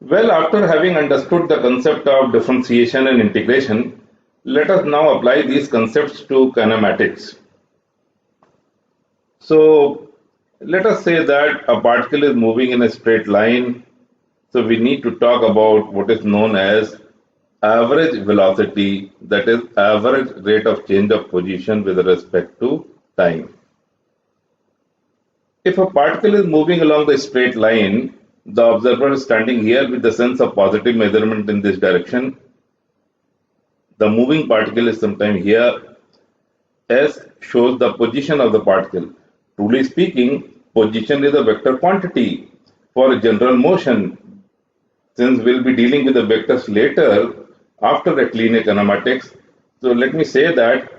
Well, after having understood the concept of differentiation and integration, let us now apply these concepts to kinematics. So, let us say that a particle is moving in a straight line. So, we need to talk about what is known as average velocity, that is, average rate of change of position with respect to time. If a particle is moving along the straight line, the observer is standing here with the sense of positive measurement in this direction. The moving particle is sometime here. S shows the position of the particle. Truly speaking, position is a vector quantity for general motion. Since we'll be dealing with the vectors later after rectilinear kinematics, so let me say that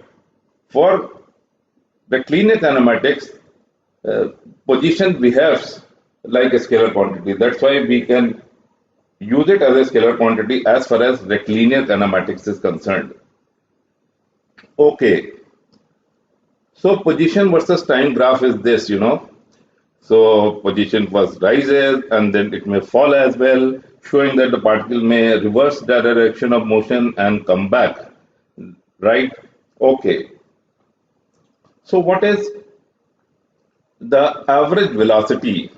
for rectilinear kinematics, position behaves like a scalar quantity. That's why we can use it as a scalar quantity as far as rectilinear kinematics is concerned. Okay, so position versus time graph is this, So position first rises and then it may fall as well, showing that the particle may reverse the direction of motion and come back, right? Okay. So what is the average velocity?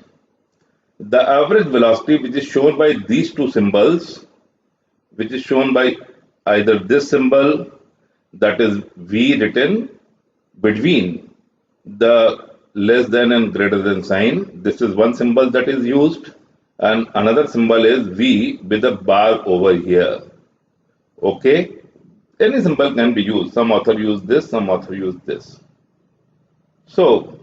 The average velocity, which is shown by these two symbols, which is shown by either this symbol, that is V written between the less than and greater than sign. This is one symbol that is used, and another symbol is V with a bar over here. Okay, any symbol can be used. Some author use this, some author use this. So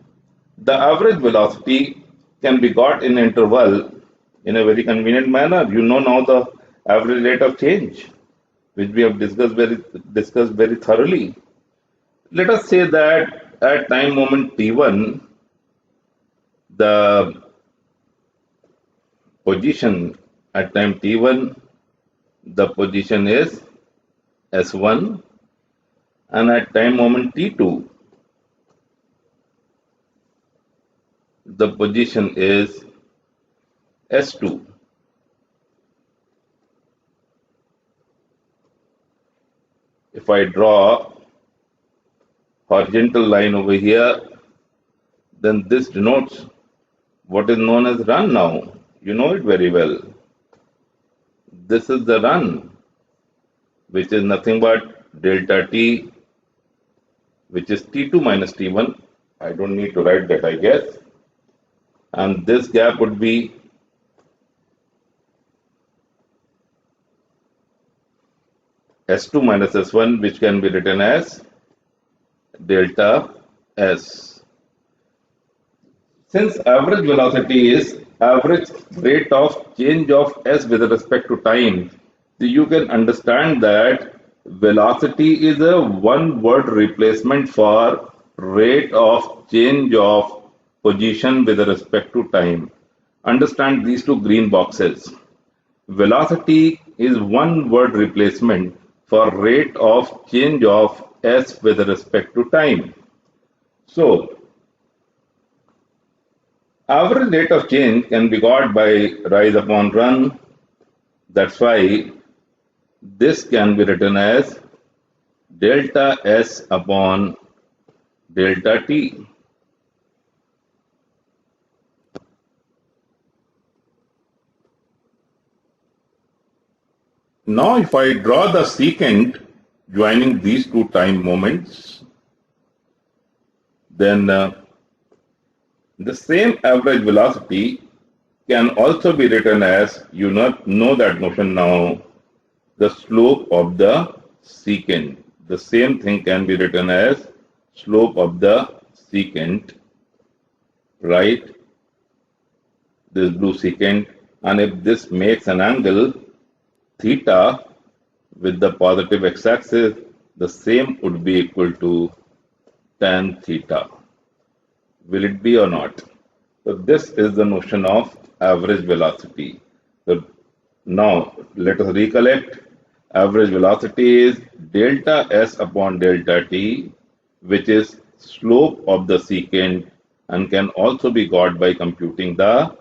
the average velocity can be got in interval in a very convenient manner. You know now the average rate of change, which we have discussed very thoroughly. Let us say that at time moment t1, the position at time t1, the position is s1, and at time moment t2, the position is s2. If I draw horizontal line over here, then this denotes what is known as run now. You know it very well. This is the run, which is nothing but delta t, which is t2 minus t1. I don't need to write that, I guess. And this gap would be s2 minus s1, which can be written as delta s. Since average velocity is average rate of change of s with respect to time, so you can understand that velocity is a one-word replacement for rate of change of position with respect to time. Understand these two green boxes. Velocity is one-word replacement for rate of change of s with respect to time. So, average rate of change can be got by rise upon run. That's why this can be written as delta s upon delta t. Now, if I draw the secant joining these two time moments, then the same average velocity can also be written as, you know that notion now, the slope of the secant. The same thing can be written as slope of the secant, right? This blue secant, and if this makes an angle theta with the positive x-axis, the same would be equal to tan theta. Will it be or not? So this is the notion of average velocity. So now let us recollect. Average velocity is delta s upon delta t, which is slope of the secant and can also be got by computing the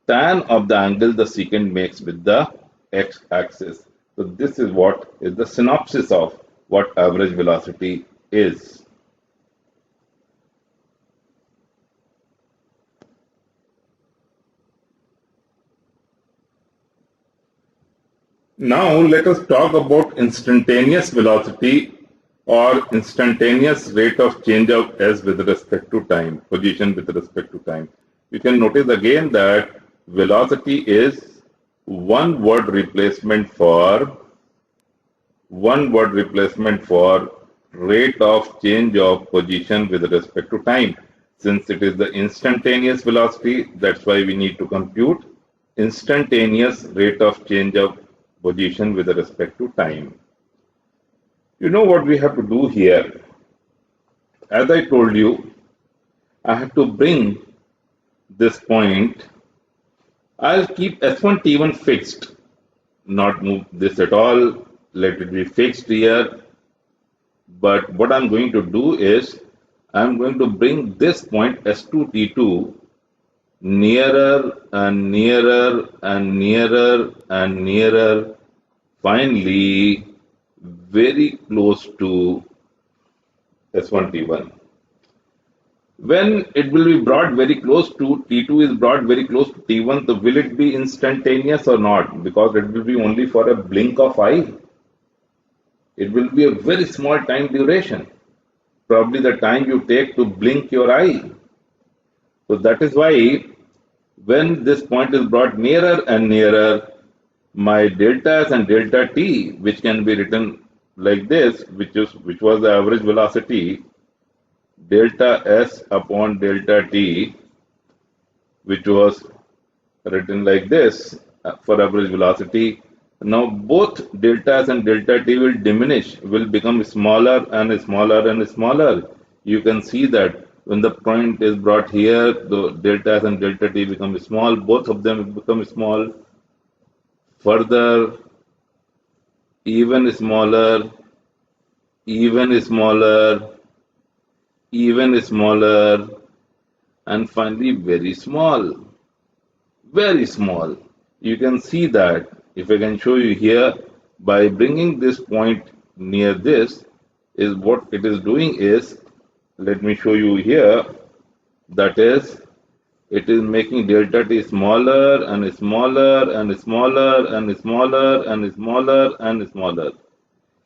tan of the angle the secant makes with the x-axis. So this is what is the synopsis of what average velocity is. Now let us talk about instantaneous velocity or instantaneous rate of change of s with respect to time, position with respect to time. You can notice again that velocity is one word replacement for rate of change of position with respect to time. Since it is the instantaneous velocity, that's why we need to compute instantaneous rate of change of position with respect to time. You know what we have to do here? As I told you, I have to bring this point. I'll keep S1 T1 fixed, not move this at all. Let it be fixed here. But what I'm going to do is I'm going to bring this point S2 T2 nearer and nearer and nearer and nearer, finally very close to S1 T1. When it will be brought very close to T2 is brought very close to T1, so will it be instantaneous or not? Because it will be only for a blink of eye. It will be a very small time duration, probably the time you take to blink your eye. So that is why when this point is brought nearer and nearer, my delta s and delta t, which can be written like this, which was the average velocity, delta s upon delta t, which was written like this for average velocity. Now both delta s and delta t will diminish, will become smaller and smaller and smaller. You can see that when the point is brought here, the delta s and delta t become small, both of them become small. Further, even smaller, even smaller, even smaller, and finally very small, very small. You can see that if I can show you here, by bringing this point near this, is what it is doing is, let me show you here, that is, it is making delta t smaller and smaller and smaller and smaller and smaller and smaller.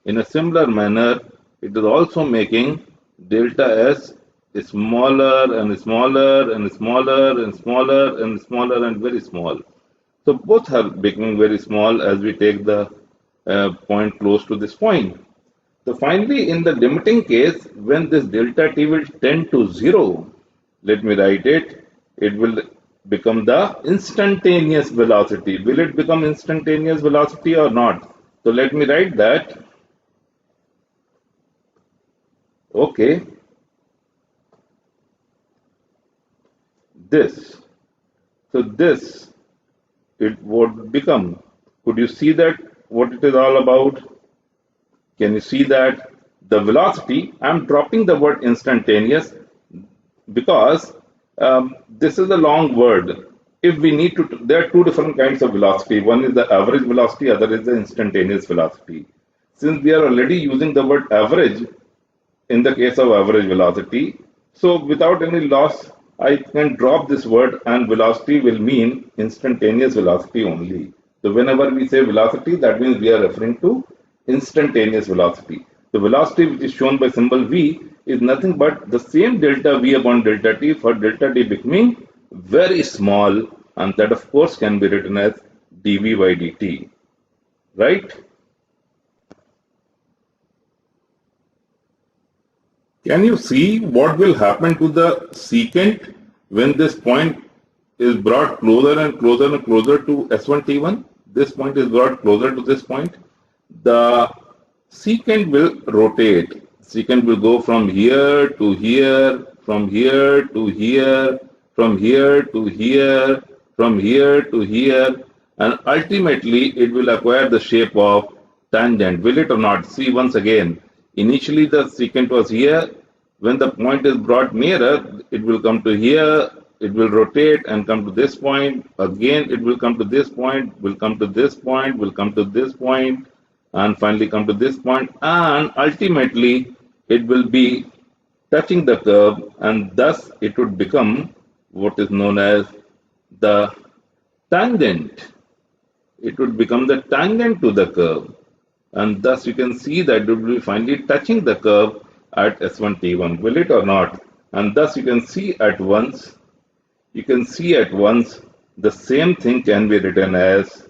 In a similar manner, it is also making delta s smaller and smaller and smaller and smaller and smaller and very small. So both are becoming very small as we take the point close to this point. So finally, in the limiting case, when this delta t will tend to 0, let me write it, it will become the instantaneous velocity. Will it become instantaneous velocity or not? So let me write that. Okay. This. So this, it would become. Could you see that what it is all about? Can you see that the velocity, I'm dropping the word instantaneous because this is a long word. If we need to, there are two different kinds of velocity. One is the average velocity, other is the instantaneous velocity. Since we are already using the word average in the case of average velocity, so without any loss, I can drop this word and velocity will mean instantaneous velocity only. So whenever we say velocity, that means we are referring to instantaneous velocity. The velocity which is shown by symbol v is nothing but the same delta v upon delta t for delta t becoming very small, and that of course can be written as dv by dt, right? Can you see what will happen to the secant when this point is brought closer and closer and closer to S1 T1? This point is brought closer to this point. The secant will rotate. Secant will go from here to here, from here to here, from here to here, from here to here, and ultimately it will acquire the shape of tangent. Will it or not? See once again. Initially the secant was here. When the point is brought nearer, it will come to here. it will rotate and come to this point. Again, it will come to this point, will come to this point, will come to this point, and finally come to this point. And ultimately, it will be touching the curve, and thus it would become what is known as the tangent. It would become the tangent to the curve. And thus you can see that it will be finally touching the curve at S1 T1. Will it or not? And thus you can see at once the same thing can be written as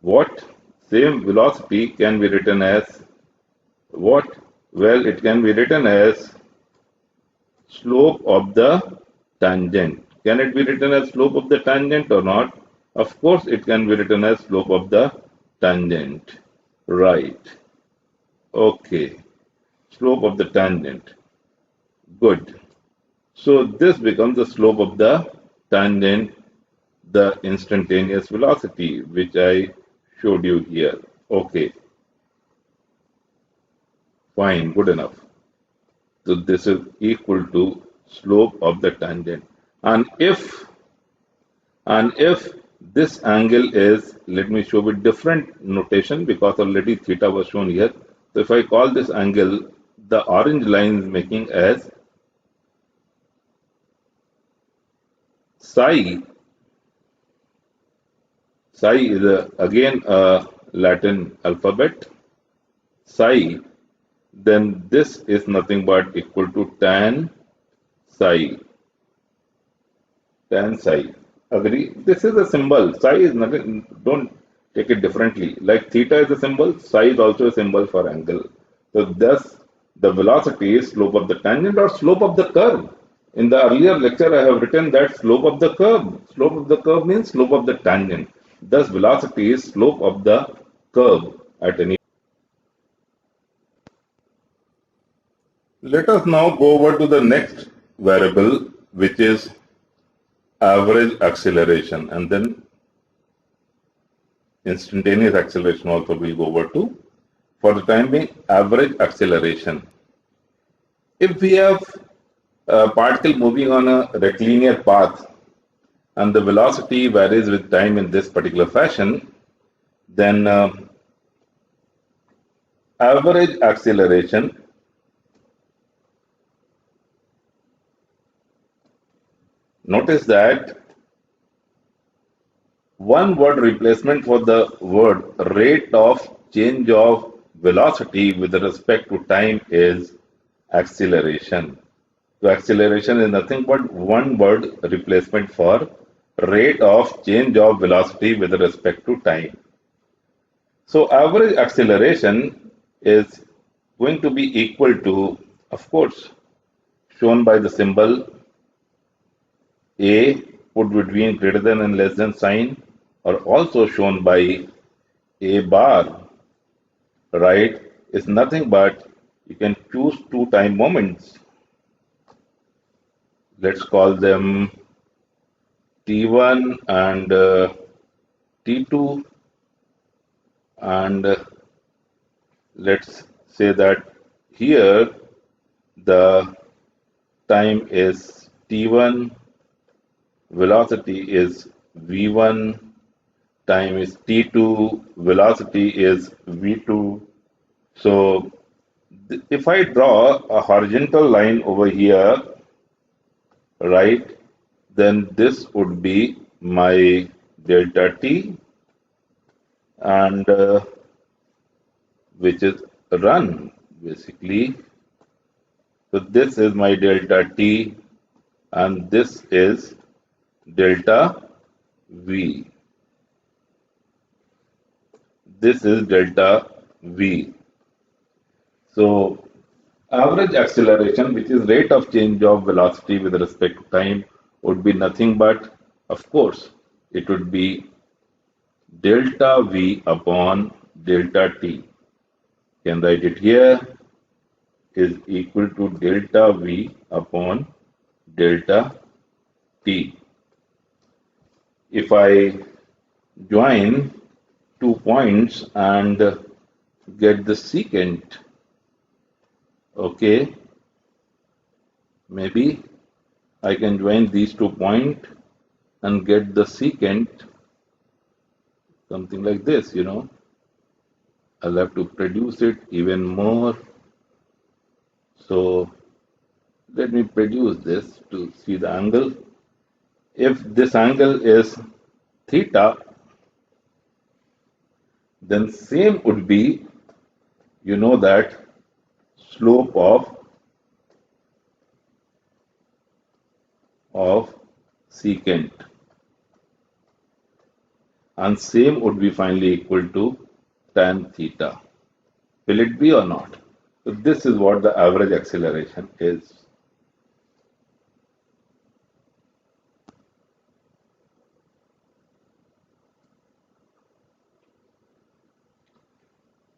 what? Same velocity can be written as what? Well, it can be written as slope of the tangent. Can it be written as slope of the tangent or not? Of course, it can be written as slope of the tangent. Right. Okay. Slope of the tangent. Good. So this becomes the slope of the tangent, the instantaneous velocity, which I showed you here. Okay. Fine. Good enough. So this is equal to slope of the tangent. And if this angle is, let me show with different notation because already theta was shown here. So if I call this angle, the orange line is making as psi. Psi is again a Latin alphabet. Psi, then this is nothing but equal to tan psi. Tan psi. Agree? This is a symbol. Psi is nothing, don't take it differently. Like theta is a symbol, psi is also a symbol for angle. So thus the velocity is slope of the tangent or slope of the curve. In the earlier lecture, I have written that slope of the curve. Slope of the curve means slope of the tangent. Thus velocity is slope of the curve at any. Let us now go over to the next variable, which is average acceleration, and then instantaneous acceleration also we'll go over to. For the time being, average acceleration. If we have a particle moving on a rectilinear path and the velocity varies with time in this particular fashion, then average acceleration notice that one word replacement for the word rate of change of velocity with respect to time is acceleration. So acceleration is nothing but one word replacement for rate of change of velocity with respect to time. So average acceleration is going to be equal to, of course, shown by the symbol A put between greater than and less than sign, or also shown by A bar, right? Is nothing but you can choose two time moments. Let's call them T1 and T2, and let's say that here the time is T1, velocity is V1, time is T2, velocity is V2. So if I draw a horizontal line over here, right, then this would be my delta T, and which is run basically. So this is my delta T and this is delta V. This is delta V. So average acceleration, which is rate of change of velocity with respect to time, would be nothing but, of course, it would be delta V upon delta T. Can write it here, is equal to delta V upon delta T. If I join 2 points and get the secant, okay, maybe I can join these 2 points and get the secant something like this, I'll have to produce it even more. So let me produce this to see the angle. If this angle is theta, then same would be, that slope of secant, and same would be finally equal to tan theta. Will it be or not? So this is what the average acceleration is.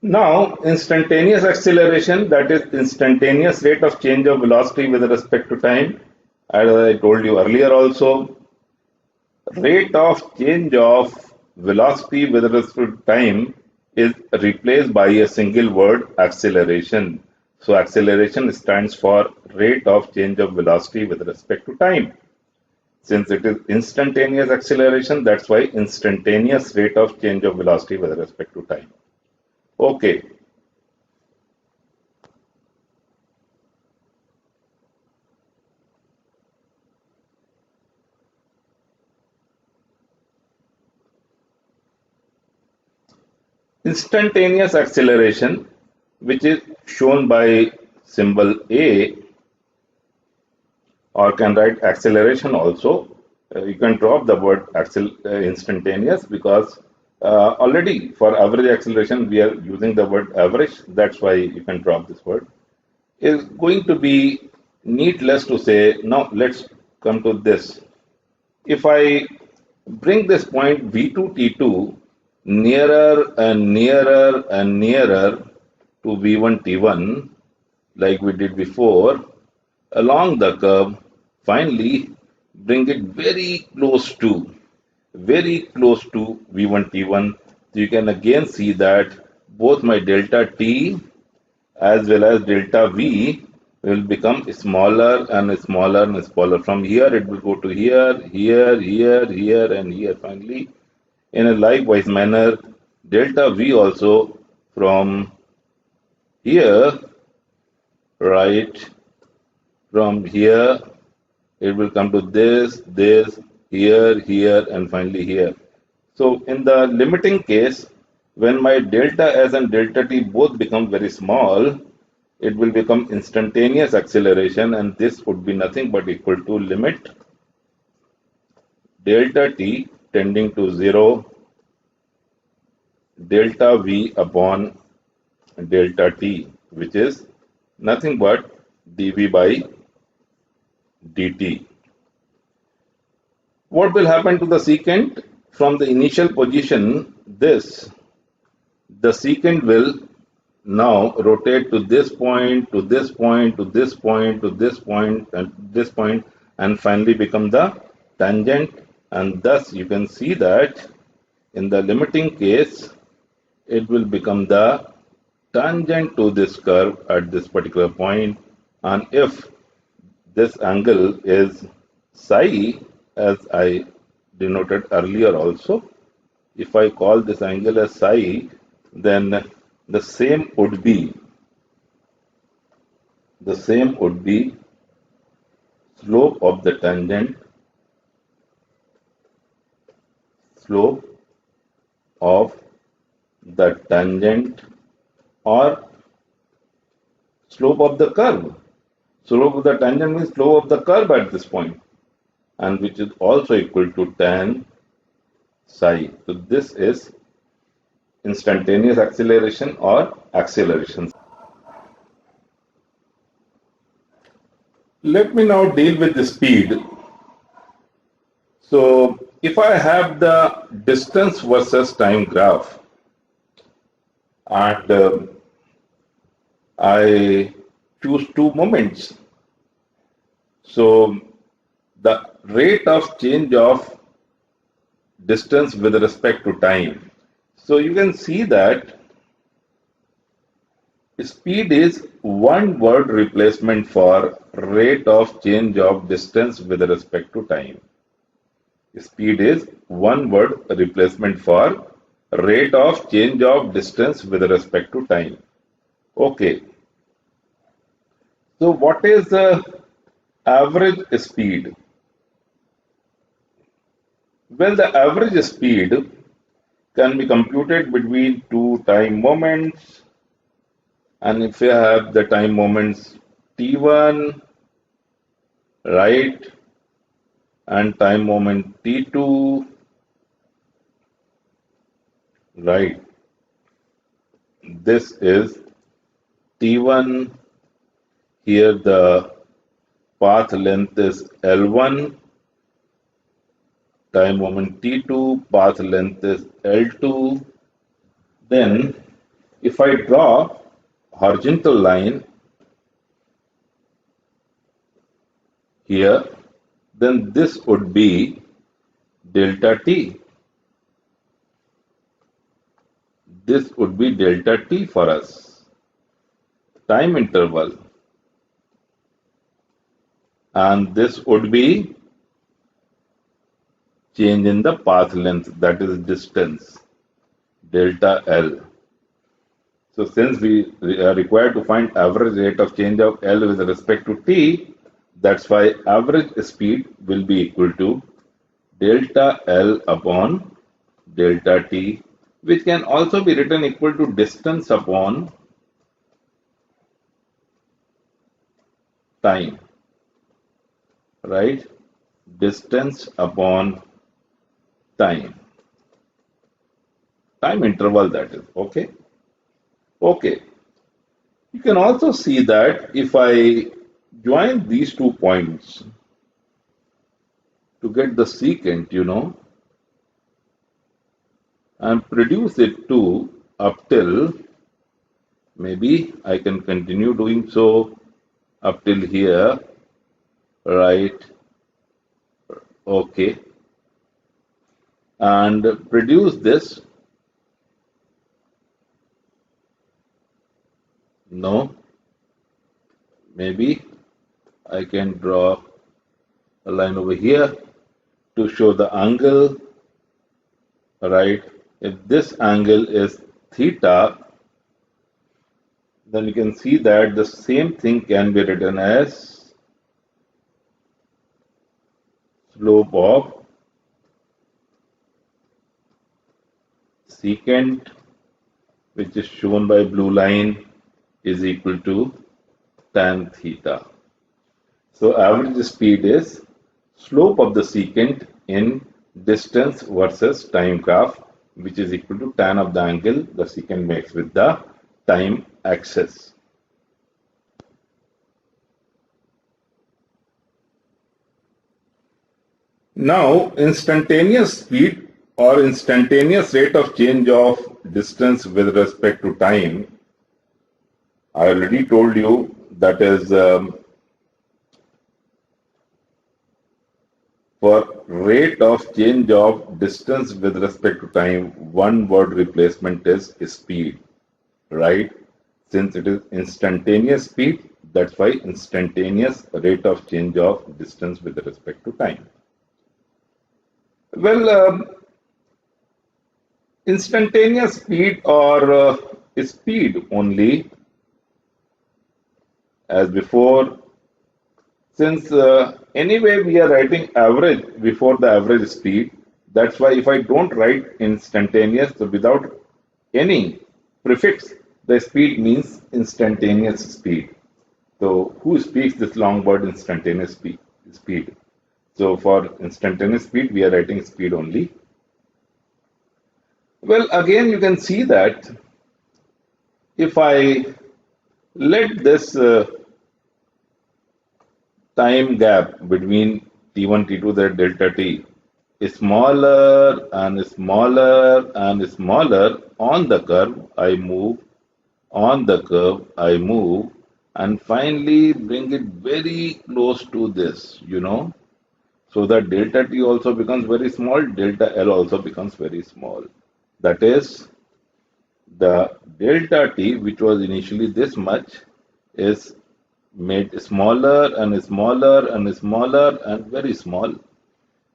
Now, instantaneous acceleration, that is instantaneous rate of change of velocity with respect to time. As I told you earlier also, rate of change of velocity with respect to time is replaced by a single word, acceleration. So acceleration stands for rate of change of velocity with respect to time. Since it is instantaneous acceleration, that's why instantaneous rate of change of velocity with respect to time. Okay. Instantaneous acceleration, which is shown by symbol A, or can write acceleration also. You can drop the word instantaneous because already for average acceleration we are using the word average. That's why you can drop this word. Is going to be needless to say. Now let's come to this. If I bring this point V2 T2 nearer and nearer and nearer to V1 T1 like we did before along the curve, finally bring it very close to V1 T1. So you can again see that both my delta T as well as delta V will become smaller and smaller and smaller. From here it will go to here, here, here, here and here. Finally, in a likewise manner, delta V also from here, right, from here, it will come to this, here, here, and finally here. So in the limiting case, when my delta S and delta T both become very small, it will become instantaneous acceleration, and this would be nothing but equal to limit delta T tending to 0, delta V upon delta T, which is nothing but dV by dt. What will happen to the secant? From the initial position, the secant will now rotate to this point, to this point, to this point, to this point, and this point, and finally become the tangent. And thus you can see that in the limiting case, it will become the tangent to this curve at this particular point. And if this angle is psi, as I denoted earlier also, if I call this angle as psi, then the same would be slope of the tangent, slope of the tangent, or slope of the curve. Slope of the tangent means slope of the curve at this point, and which is also equal to tan psi. So this is instantaneous acceleration or acceleration. Let me now deal with the speed. So if I have the distance versus time graph, and I choose two moments, so the rate of change of distance with respect to time. So you can see that Speed is one word replacement for rate of change of distance with respect to time. Speed is one word replacement for rate of change of distance with respect to time. Okay, so what is the average speed? Well, the average speed can be computed between two time moments, and if you have the time moments t1, right, and time moment t2, right, this is t1. Here the path length is L1, time moment t2, path length is L2. Then if I draw horizontal line here, then this would be delta t. This would be delta t for us, time interval. And this would be change in the path length, that is distance, delta L. So since we are required to find average rate of change of L with respect to t, that's why average speed will be equal to delta L upon delta t, which can also be written equal to distance upon time, right? Distance upon time interval, that is. Okay. Okay. You can also see that if I join these 2 points to get the secant, and produce it to up till, maybe I can continue doing so up till here, right? Okay. And produce this. No. Maybe I can draw a line over here to show the angle, right? If this angle is theta, then you can see that the same thing can be written as slope of secant, which is shown by blue line, is equal to tan theta. So average speed is slope of the secant in distance versus time graph, which is equal to tan of the angle the secant makes with the time axis. Now, instantaneous speed or instantaneous rate of change of distance with respect to time, I already told you that is for rate of change of distance with respect to time, one word replacement is speed, right? Since it is instantaneous speed, that's why instantaneous rate of change of distance with respect to time. Well, instantaneous speed or speed only, as before, since anyway we are writing average before the average speed, that's why if I don't write instantaneous, so without any prefix, the speed means instantaneous speed. So who speaks this long word instantaneous speed? So for instantaneous speed, we are writing speed only. Well, again, you can see that if I let this time gap between T1, T2, that delta T is smaller and smaller and smaller on the curve, I move, on the curve, I move, and finally bring it very close to this, so that delta T also becomes very small, delta L also becomes very small. That is the delta t, which was initially this much, is made smaller and smaller and smaller and very small.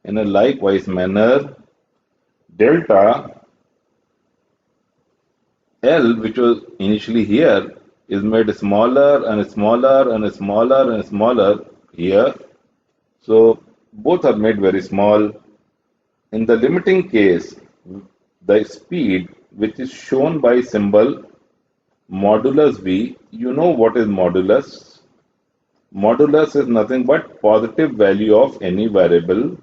In a likewise manner, delta L, which was initially here, is made smaller and smaller and smaller and smaller here. So both are made very small. In the limiting case, the speed, which is shown by symbol modulus V, you know what is modulus? Modulus is nothing but positive value of any variable.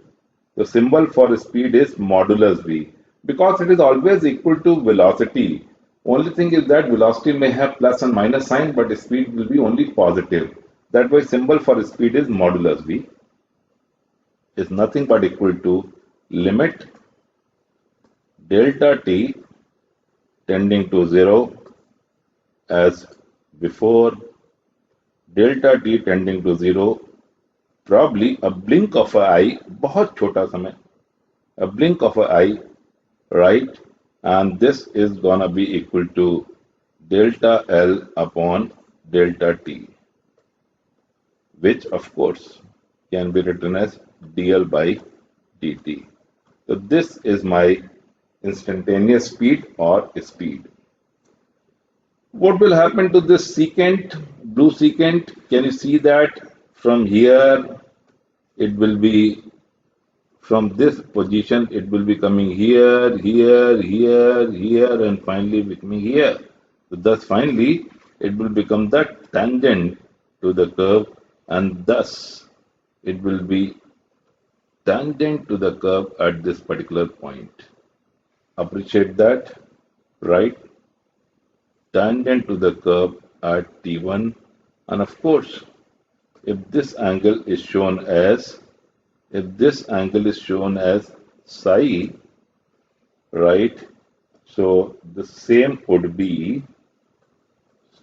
The symbol for speed is modulus V because it is always equal to velocity. Only thing is that velocity may have plus and minus sign, but speed will be only positive. That way, symbol for speed is modulus V. Is nothing but equal to limit delta t tending to 0 as before, delta t tending to 0, probably a blink of an eye, बहुत छोटा समय, a blink of an eye, right? And this is gonna be equal to delta L upon delta t, which of course can be written as dl by dt. So this is my instantaneous speed or speed. What will happen to this secant, blue secant? Can you see that from here it will be from this position, it will be coming here, here, here, here, and finally becoming here. So thus, finally, it will become the tangent to the curve, and thus it will be tangent to the curve at this particular point. Appreciate that, right? Tangent to the curve at T1, and of course, if this angle is shown as psi, right? So the same would be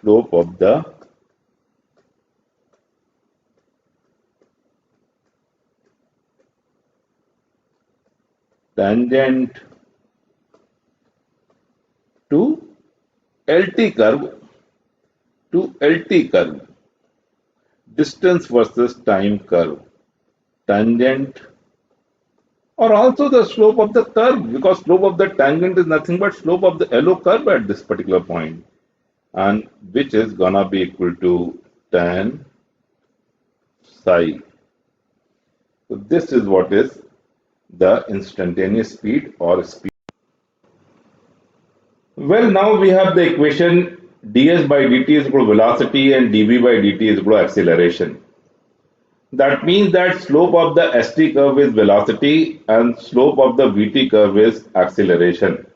slope of the tangent to LT curve, distance versus time curve, tangent, or also the slope of the curve, because slope of the tangent is nothing but slope of the LO curve at this particular point, and which is gonna be equal to tan psi. So this is what is the instantaneous speed or speed. Well, now we have the equation ds by dt is equal to velocity and dv by dt is equal to acceleration. That means that slope of the st curve is velocity and slope of the vt curve is acceleration.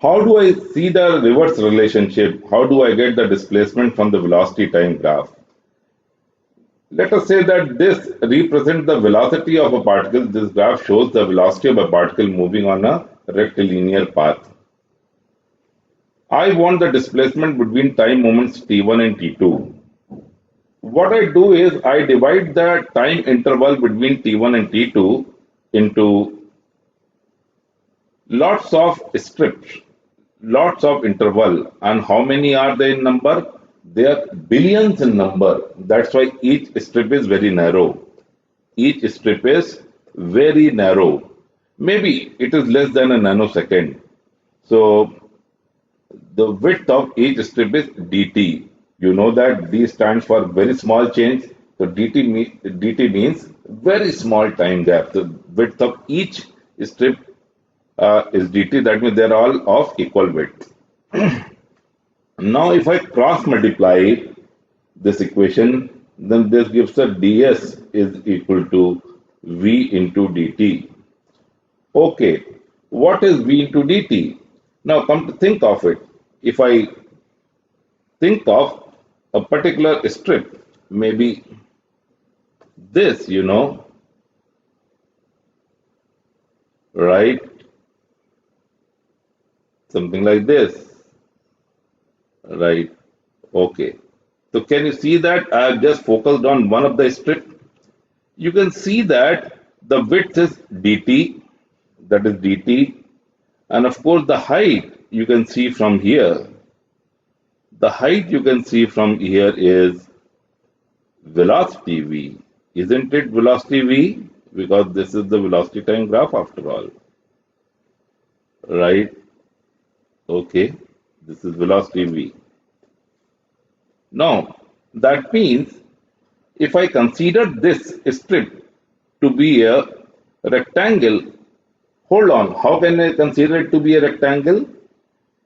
How do I see the reverse relationship? How do I get the displacement from the velocity time graph? Let us say that this represents the velocity of a particle. This graph shows the velocity of a particle moving on a rectilinear path. I want the displacement between time moments t1 and t2. What I do is I divide the time interval between t1 and t2 into lots of strips, lots of interval. And how many are they in number? They are billions in number. That's why each strip is very narrow. Each strip is very narrow. Maybe it is less than a nanosecond. So the width of each strip is dt. You know that d stands for very small change. So dt means very small time gap. The width of each strip is dt. That means they are all of equal width. Now, if I cross multiply this equation, then this gives a ds is equal to v into dt. Okay, what is v into dt? Now, come to think of it. If I think of a particular strip, maybe this, right? Something like this. Right. Okay. So can you see that I have just focused on one of the strip? You can see that the width is dt, that is dt, and of course the height you can see from here, the height you can see from here is velocity v. Isn't it velocity v? Because this is the velocity time graph after all. Right? Okay. This is velocity v. Now, that means if I consider this strip to be a rectangle, hold on, how can I consider it to be a rectangle?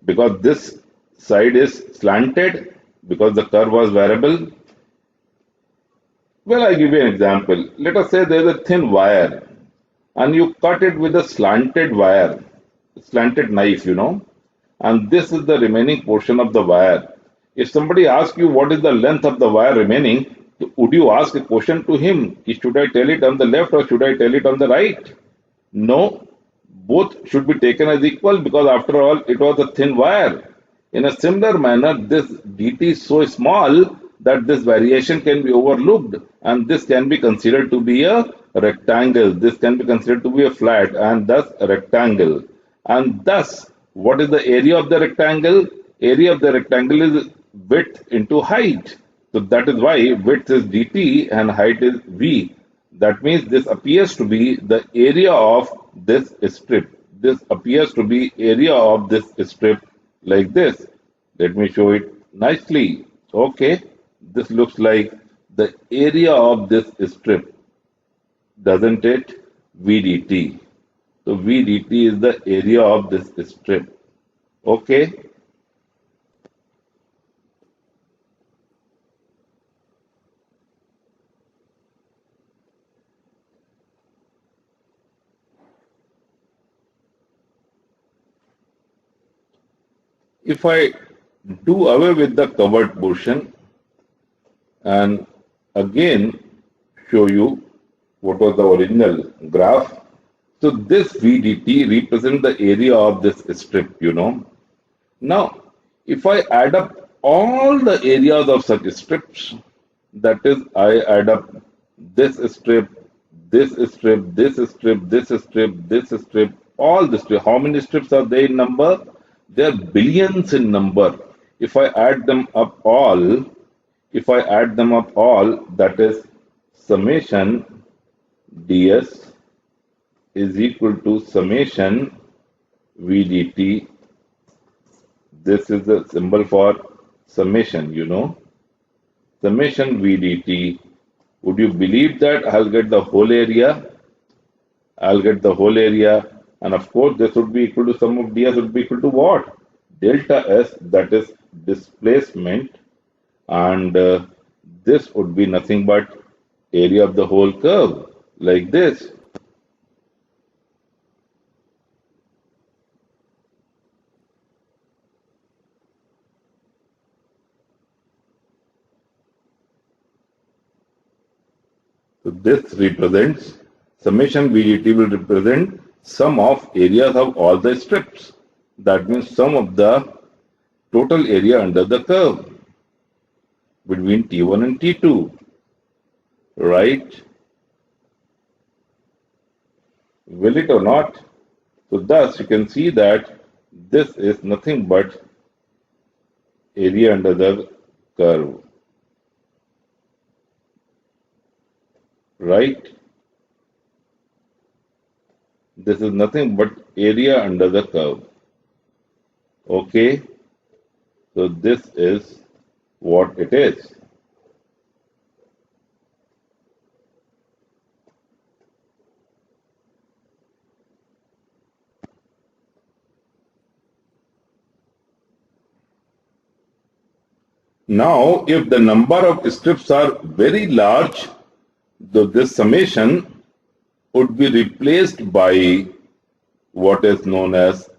Because this side is slanted, because the curve was variable. Well, I give you an example. Let us say there is a thin wire and you cut it with a slanted wire, slanted knife, and this is the remaining portion of the wire. If somebody asks you what is the length of the wire remaining, would you ask a question to him? Should I tell it on the left or should I tell it on the right? No, both should be taken as equal because after all, it was a thin wire. In a similar manner, this dt is so small that this variation can be overlooked and this can be considered to be a rectangle. This can be considered to be a flat and thus a rectangle. And thus, what is the area of the rectangle? Area of the rectangle is width into height. So that is why width is dt and height is v. That means this appears to be the area of this strip. This appears to be area of this strip like this. Let me show it nicely. Okay, this looks like the area of this strip, doesn't it? VDT. So VDT is the area of this strip. Okay. If I do away with the covered portion and again show you what was the original graph. So this VDT represents the area of this strip, Now, if I add up all the areas of such strips, that is, I add up this strip, this strip, this strip, this strip, this strip, all the strips. How many strips are there in number? There are billions in number. If I add them up all, that is summation ds is equal to summation vdt. This is the symbol for summation, Summation vdt. Would you believe that I'll get the whole area? And of course, this would be equal to sum of ds would be equal to what? Delta S, that is displacement, and this would be nothing but area of the whole curve, like this. So this represents, summation VDT will represent sum of areas of all the strips. That means sum of the total area under the curve between T1 and T2, right? Will it or not? So thus you can see that this is nothing but area under the curve, right? This is nothing but area under the curve. Okay, so this is what it is. Now, if the number of strips are very large, this summation would be replaced by what is known as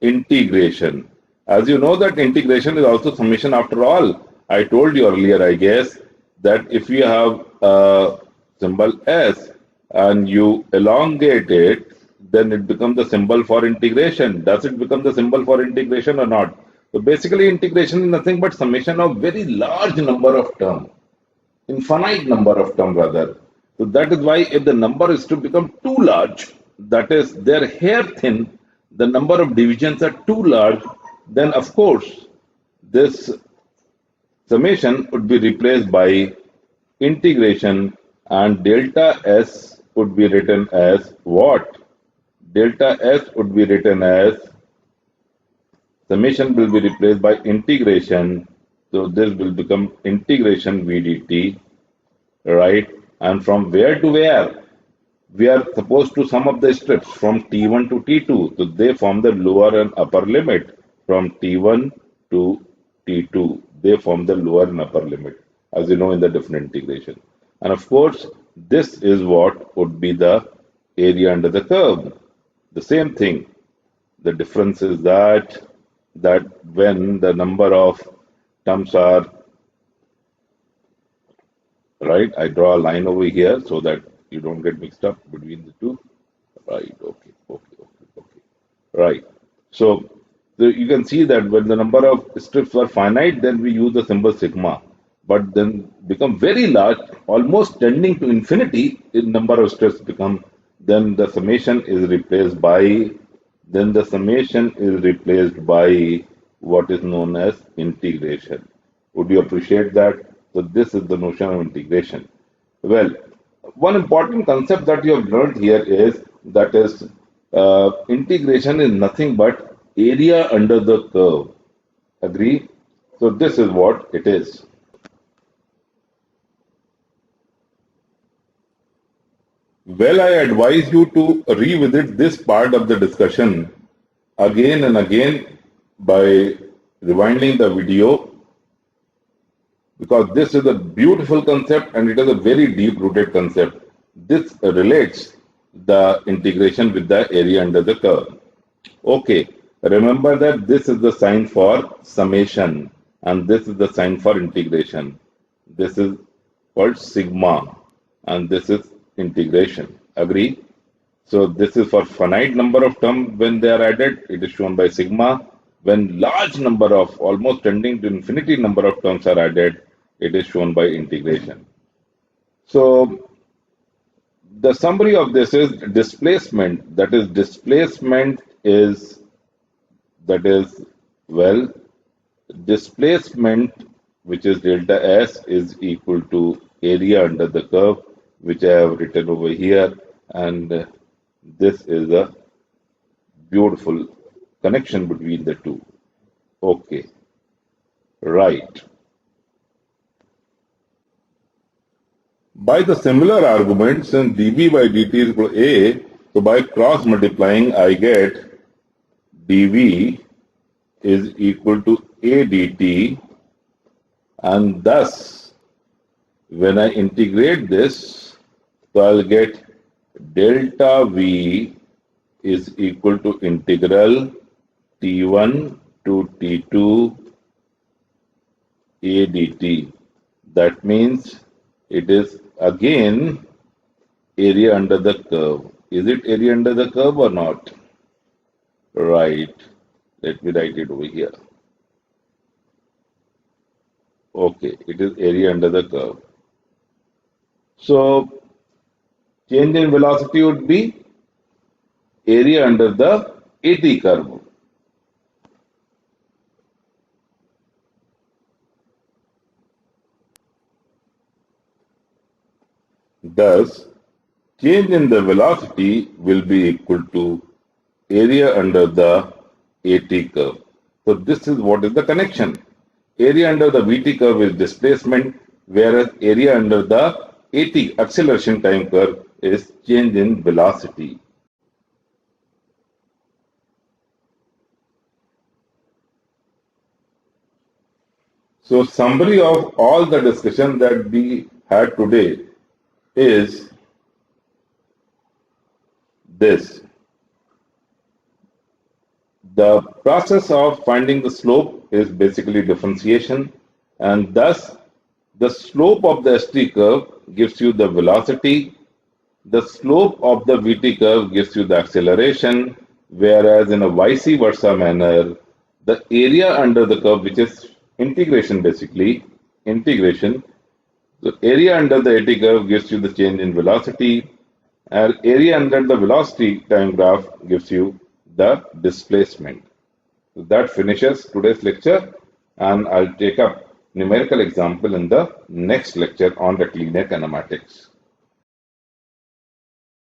integration. As you know that integration is also summation after all. I told you earlier, I guess, that if you have a symbol S and you elongate it, then it becomes the symbol for integration. Does it become the symbol for integration or not? So basically integration is nothing but summation of very large number of terms, infinite number of terms rather. So that is why if the number is to become too large, that is their hair thin, the number of divisions are too large, then of course this summation would be replaced by integration, and delta S would be written as what? Delta S would be written as summation will be replaced by integration. So this will become integration VDT, right? And from where to where? We are supposed to sum up the strips from T1 to T2. So they form the lower and upper limit from T1 to T2. They form the lower and upper limit, as you know, in the different integration. And of course, this is what would be the area under the curve. The same thing. The difference is that when the number of terms are right, I draw a line over here so that you don't get mixed up between the two. Right, okay. Right. So you can see that when the number of strips were finite, then we use the symbol sigma. But then become very large, almost tending to infinity in number of strips become, then the summation is replaced by what is known as integration. Would you appreciate that? So this is the notion of integration. Well, one important concept that you have learned here is integration is nothing but area under the curve. Agree? So this is what it is. Well, I advise you to revisit this part of the discussion again and again by rewinding the video, because this is a beautiful concept and it is a very deep-rooted concept. This relates the integration with the area under the curve. Okay, remember that this is the sign for summation and this is the sign for integration. This is called sigma and this is integration. Agree? So this is for finite number of terms. When they are added, it is shown by sigma. When large number of, almost tending to infinity number of terms are added, it is shown by integration. So the summary of this is displacement. Displacement which is delta S, is equal to area under the curve, which I have written over here, and this is a beautiful connection between the two. Okay, right. By the similar argument, since dV by dt is equal to A, so by cross multiplying I get dV is equal to A dt, and thus when I integrate this, so I'll get delta V is equal to integral T1 to T2 A dt. That means it is again area under the curve. Is it area under the curve or not? Right. Let me write it over here. Okay, it is area under the curve. So change in velocity would be area under the AT curve. Thus, change in the velocity will be equal to area under the AT curve. So this is what is the connection. Area under the VT curve is displacement, whereas area under the AT acceleration time curve is change in velocity. So summary of all the discussion that we had today is this. The process of finding the slope is basically differentiation, and thus the slope of the ST curve gives you the velocity, the slope of the VT curve gives you the acceleration, whereas in a vice versa manner, the area under the curve, which is integration basically, so area under the AT curve gives you the change in velocity, and area under the velocity time graph gives you the displacement. That finishes today's lecture, and I'll take up numerical example in the next lecture on rectilinear kinematics.